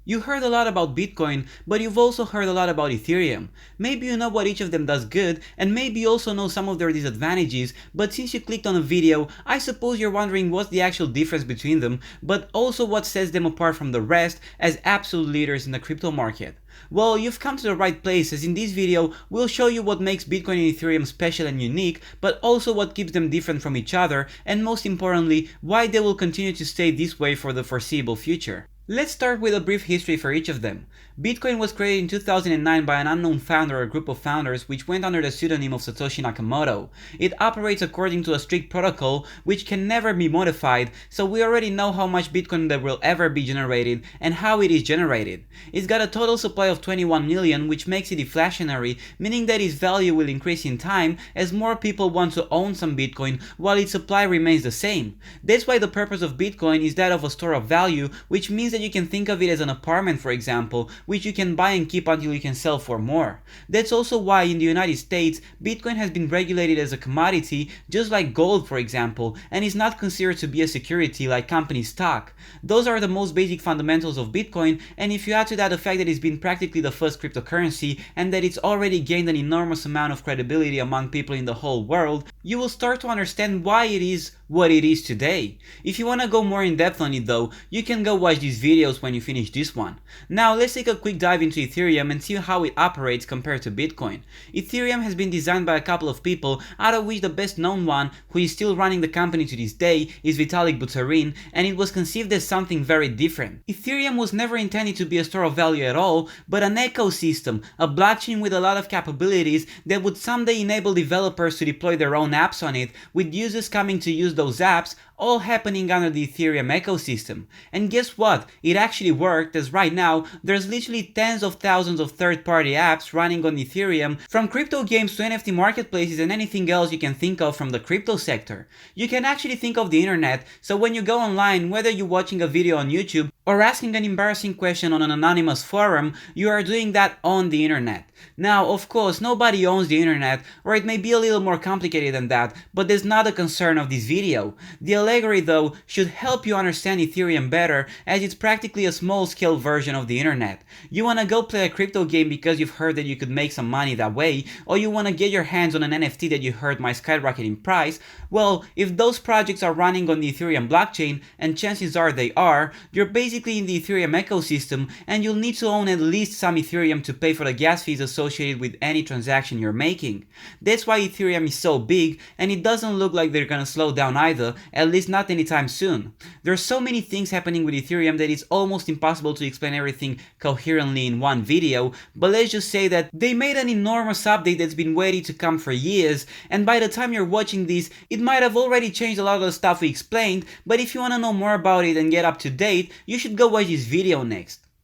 You heard a lot about Bitcoin, but you've also heard a lot about Ethereum. Maybe you know what each of them does good, and maybe you also know some of their disadvantages, but since you clicked on a video, I suppose you're wondering what's the actual difference between them, but also what sets them apart from the rest as absolute leaders in the crypto market. Well, you've come to the right place, as in this video we'll show you what makes Bitcoin and Ethereum special and unique, but also what keeps them different from each other, and most importantly, why they will continue to stay this way for the foreseeable future. Let's start with a brief history for each of them. Bitcoin was created in 2009 by an unknown founder or group of founders which went under the pseudonym of Satoshi Nakamoto. It operates according to a strict protocol which can never be modified, so we already know how much Bitcoin there will ever be generated and how it is generated. It's got a total supply of 21 million, which makes it deflationary, meaning that its value will increase in time as more people want to own some Bitcoin while its supply remains the same. That's why the purpose of Bitcoin is that of a store of value, which means that you can think of it as an apartment, for example, which you can buy and keep until you can sell for more. That's also why in the United States, Bitcoin has been regulated as a commodity, just like gold for example, and is not considered to be a security like company stock. Those are the most basic fundamentals of Bitcoin, and if you add to that the fact that it's been practically the first cryptocurrency and that it's already gained an enormous amount of credibility among people in the whole world, you will start to understand why it is what it is today. If you wanna go more in depth on it though, you can go watch these videos when you finish this one. Now let's take a quick dive into Ethereum and see how it operates compared to Bitcoin. Ethereum has been designed by a couple of people, out of which the best known one, who is still running the company to this day, is Vitalik Buterin, and it was conceived as something very different. Ethereum was never intended to be a store of value at all, but an ecosystem, a blockchain with a lot of capabilities that would someday enable developers to deploy their own apps on it, with users coming to use those apps, all happening under the Ethereum ecosystem. And guess what? It actually worked, as right now there's literally tens of thousands of third-party apps running on Ethereum, from crypto games to NFT marketplaces and anything else you can think of from the crypto sector. You can actually think of the internet, so when you go online, whether you're watching a video on YouTube or asking an embarrassing question on an anonymous forum, you are doing that on the internet. Now, of course, nobody owns the internet, or it may be a little more complicated than that, but that's not a concern of this video. The allegory though should help you understand Ethereum better, as it's practically a small-scale version of the internet. You wanna go play a crypto game because you've heard that you could make some money that way, or you wanna get your hands on an NFT that you heard might skyrocket in price, well, if those projects are running on the Ethereum blockchain, and chances are they are, you're basically in the Ethereum ecosystem, and you'll need to own at least some Ethereum to pay for the gas fees associated with any transaction you're making. That's why Ethereum is so big, and it doesn't look like they're gonna slow down either, at least not anytime soon. There's so many things happening with Ethereum that it's almost impossible to explain everything coherently in one video, but let's just say that they made an enormous update that's been waiting to come for years, and by the time you're watching this, it might have already changed a lot of the stuff we explained, but if you wanna know more about it and get up to date, you should go watch this video next.